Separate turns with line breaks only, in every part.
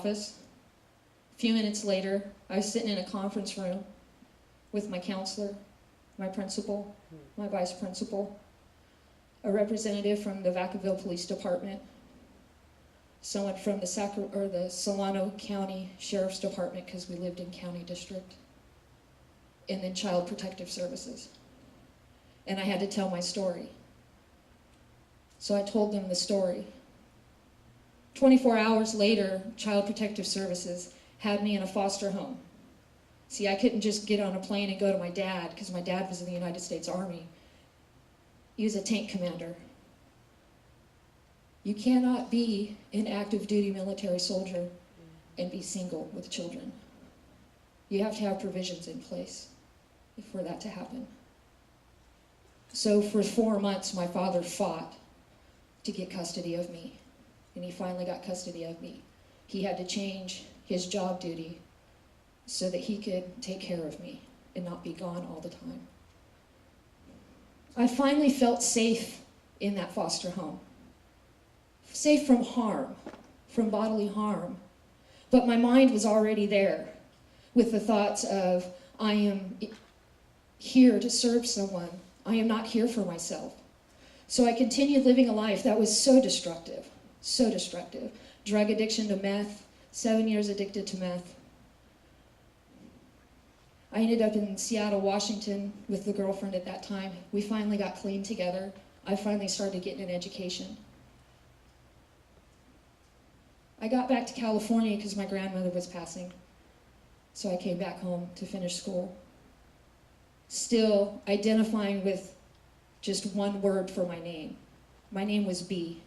office. A few minutes later, I was sitting in a conference room with my counselor, my principal, my vice principal, a representative from the Vacaville Police Department, someone from the Solano County Sheriff's Department, because we lived in county district, and then Child Protective Services. And I had to tell my story. So I told them the story. 24 hours later, Child Protective Services had me in a foster home. See, I couldn't just get on a plane and go to my dad, because my dad was in the United States Army. He was a tank commander. You cannot be an active duty military soldier and be single with children. You have to have provisions in place for that to happen. So for 4 months, my father fought to get custody of me, and he finally got custody of me. He had to change his job duty so that he could take care of me and not be gone all the time. I finally felt safe in that foster home. Safe from harm, from bodily harm. But my mind was already there with the thoughts of, I am here to serve someone. I am not here for myself. So I continued living a life that was so destructive, so destructive. Drug addiction to meth, 7 years addicted to meth. I ended up in Seattle, Washington with the girlfriend at that time. We finally got clean together. I finally started getting an education. I got back to California because my grandmother was passing. So I came back home to finish school. Still identifying with just one word for my name. My name was B.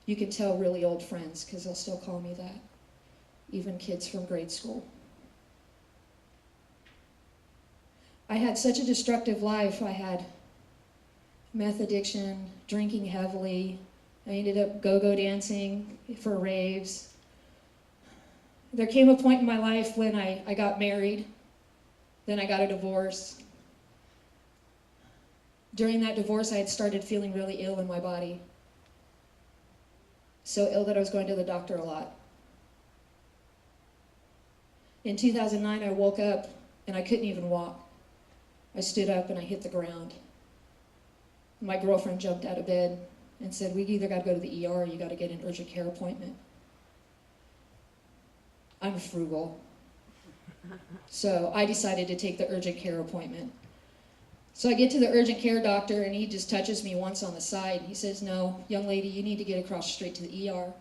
You can tell really old friends because they'll still call me that. Even kids from grade school. I had such a destructive life. I had meth addiction, drinking heavily. I ended up go-go dancing for raves. There came a point in my life when I got married. Then I got a divorce. During that divorce, I had started feeling really ill in my body. So ill that I was going to the doctor a lot. In 2009, I woke up and I couldn't even walk. I stood up and I hit the ground. My girlfriend jumped out of bed and said, we either got to go to the ER or you got to get an urgent care appointment. I'm frugal. So I decided to take the urgent care appointment. So I get to the urgent care doctor and he just touches me once on the side. He says, no, young lady, you need to get across the street to the ER.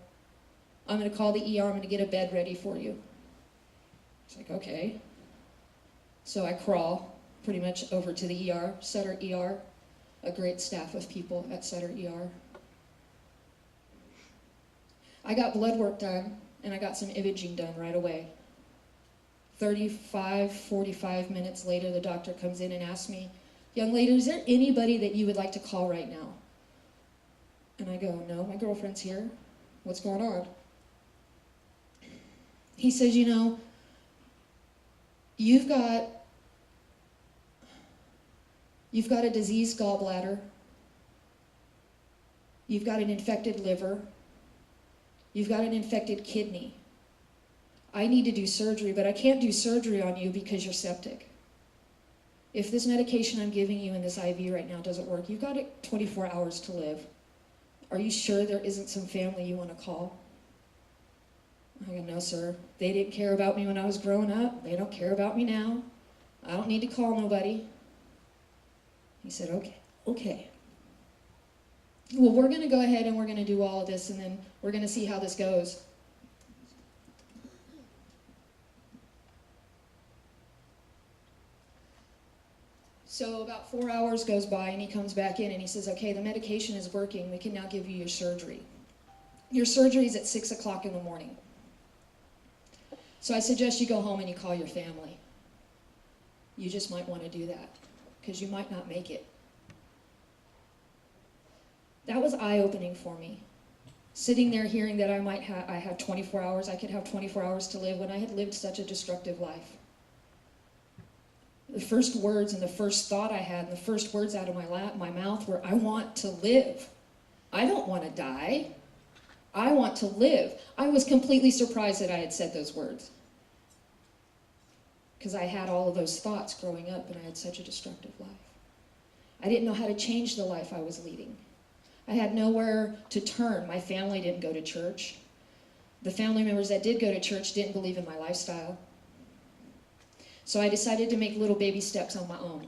I'm going to call the ER, I'm going to get a bed ready for you. It's like, okay. So I crawl pretty much over to the ER, Sutter ER, a great staff of people at Sutter ER. I got blood work done and I got some imaging done right away. 45 minutes later, the doctor comes in and asks me, young lady, is there anybody that you would like to call right now? And I go, no, my girlfriend's here. What's going on? He says, you know, you've got a diseased gallbladder. You've got an infected liver. You've got an infected kidney. I need to do surgery, but I can't do surgery on you because you're septic. If this medication I'm giving you in this IV right now doesn't work, you've got 24 hours to live. Are you sure there isn't some family you want to call? I go, no, sir. They didn't care about me when I was growing up. They don't care about me now. I don't need to call nobody. He said, okay. Well, we're going to go ahead and we're going to do all of this, and then we're going to see how this goes. So about 4 hours goes by, and he comes back in, and he says, okay, the medication is working. We can now give you your surgery. Your surgery is at 6 o'clock in the morning. So I suggest you go home and you call your family. You just might want to do that, because you might not make it. That was eye-opening for me. Sitting there hearing that I had 24 hours, I could have 24 hours to live when I had lived such a destructive life. The first words and the first thought I had, and the first words out of my mouth were, I want to live. I don't want to die. I want to live. I was completely surprised that I had said those words. Because I had all of those thoughts growing up, and I had such a destructive life. I didn't know how to change the life I was leading. I had nowhere to turn. My family didn't go to church. The family members that did go to church didn't believe in my lifestyle. So I decided to make little baby steps on my own.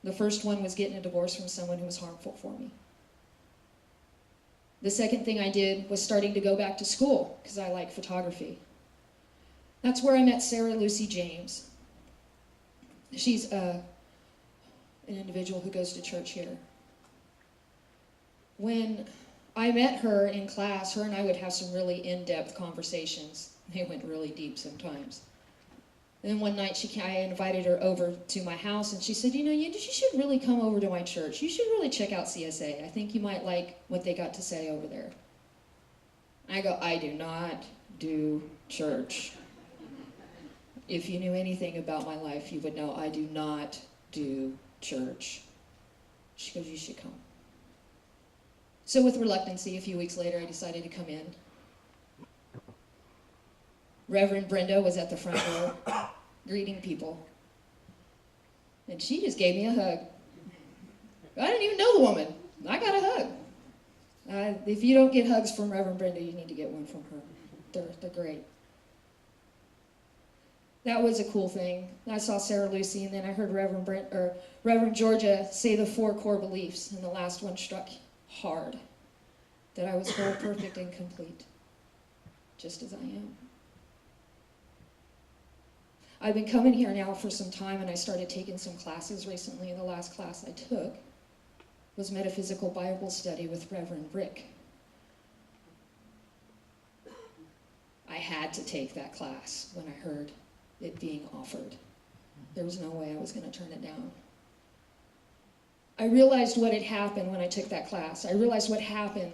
The first one was getting a divorce from someone who was harmful for me. The second thing I did was starting to go back to school because I like photography. That's where I met Sarah Lucy James. She's an individual who goes to church here. When I met her in class, her and I would have some really in-depth conversations. They went really deep sometimes. And then one night I invited her over to my house, and she said, you should really come over to my church. You should really check out CSA. I think you might like what they got to say over there. I go, I do not do church. If you knew anything about my life, you would know I do not do church. She goes, you should come. So with reluctancy, a few weeks later, I decided to come in. Reverend Brenda was at the front door greeting people. And she just gave me a hug. I didn't even know the woman. I got a hug. If you don't get hugs from Reverend Brenda, you need to get one from her. They're great. That was a cool thing. I saw Sarah Lucy, and then I heard Reverend Georgia say the 4 core beliefs, and the last one struck hard. That I was whole, perfect, and complete, just as I am. I've been coming here now for some time, and I started taking some classes recently. The last class I took was Metaphysical Bible Study with Reverend Rick. I had to take that class when I heard it being offered. There was no way I was going to turn it down. I realized what had happened when I took that class. I realized what happened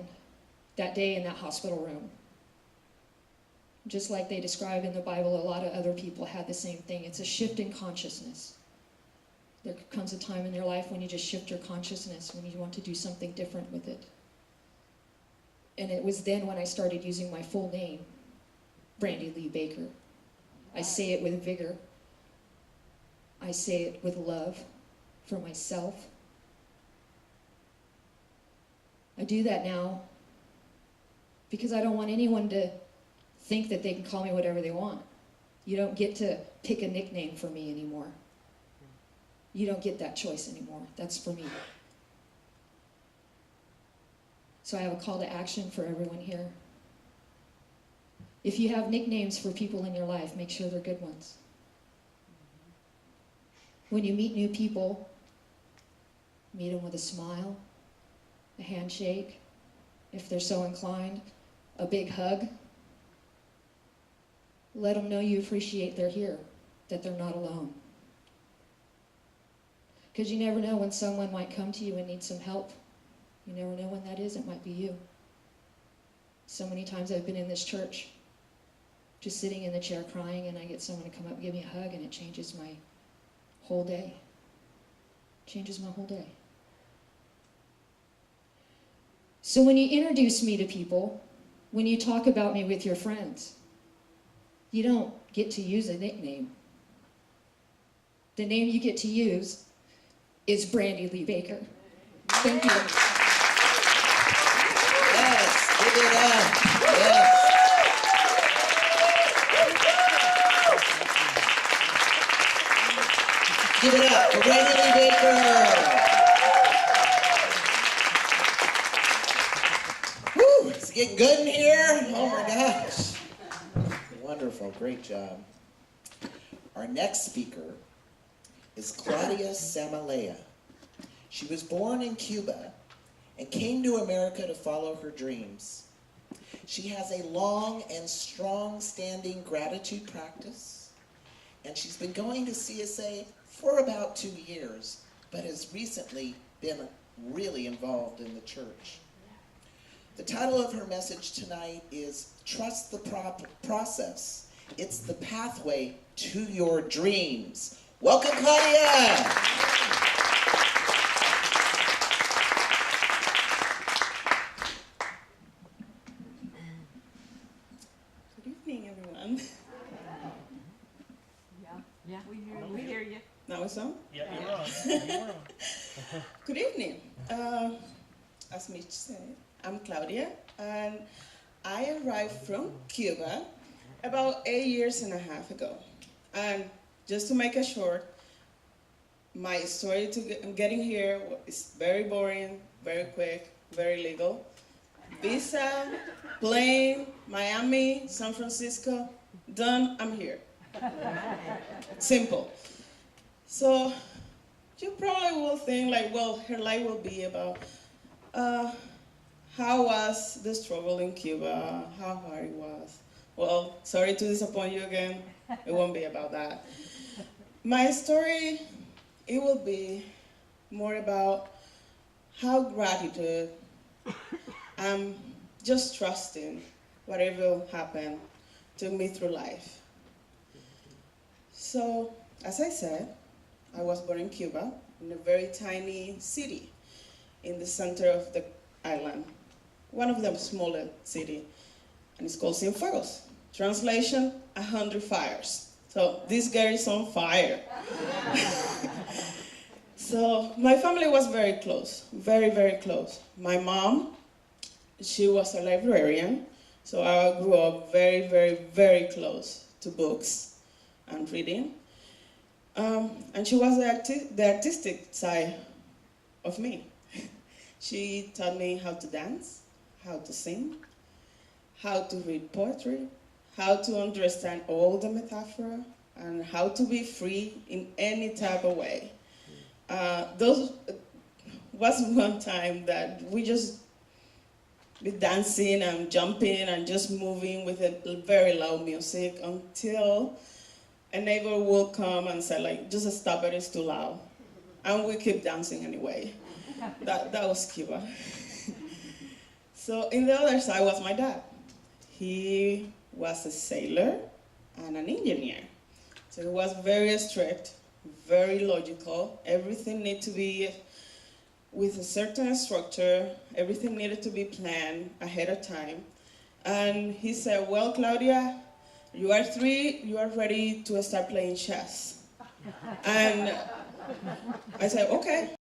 that day in that hospital room. Just like they describe in the Bible, a lot of other people had the same thing. It's a shift in consciousness. There comes a time in your life when you just shift your consciousness, when you want to do something different with it. And it was then when I started using my full name, Brandy Lee Baker. I say it with vigor. I say it with love for myself. I do that now because I don't want anyone to think that they can call me whatever they want. You don't get to pick a nickname for me anymore. You don't get that choice anymore. That's for me. So I have a call to action for everyone here. If you have nicknames for people in your life, make sure they're good ones. When you meet new people, meet them with a smile, a handshake, if they're so inclined, a big hug. Let them know you appreciate they're here, that they're not alone. Because you never know when someone might come to you and need some help. You never know when that is. It might be you. So many times I've been in this church, just sitting in the chair crying, and I get someone to come up and give me a hug, and it changes my whole day. Changes my whole day. So when you introduce me to people, when you talk about me with your friends, you don't get to use a nickname. The name you get to use is Brandy Lee Baker. Thank you.
Yes, give it up. Yes. Give it up for Brandy Lee Baker. Woo, it's getting good in here. Oh my gosh. Wonderful, great job. Our next speaker is Claudia Samalea. She was born in Cuba and came to America to follow her dreams. She has a long and strong-standing gratitude practice, and she's been going to CSA for about 2 years, but has recently been really involved in the church. The title of her message tonight is Trust the Process. It's the pathway to your dreams. Welcome, Claudia!
everyone.
Yeah, we hear you.
Now it's on?
Yeah, you're on. You're on.
Good evening. As Mitch said, I'm Claudia, and I arrived from Cuba about 8 years and a half ago. And just to make it short, my story to getting here is very boring, very quick, very legal. Visa, plane, Miami, San Francisco, done, I'm here. Simple. So you probably will think like, well, her life will be about how was the struggle in Cuba, how hard it was. Well, sorry to disappoint you again, it won't be about that. My story, it will be more about how gratitude, just trusting whatever will happen took me through life. So, as I said, I was born in Cuba, in a very tiny city in the center of the island. One of them smaller city, and it's called Cienfuegos. Translation, 100 fires. So this girl is on fire. So my family was very close, very, very close. My mom, she was a librarian, so I grew up very, very, very close to books and reading. And she was the artistic side of me. She taught me how to dance, how to sing, how to read poetry, how to understand all the metaphor, and how to be free in any type of way. Those was one time that we just be dancing and jumping and just moving with a very loud music until a neighbor will come and say, like, just stop it, it's too loud. And we keep dancing anyway. That was Cuba. So in the other side was my dad. He was a sailor and an engineer. So he was very strict, very logical. Everything needed to be with a certain structure. Everything needed to be planned ahead of time. And he said, well, Claudia, you are 3, you are ready to start playing chess. And I said, okay.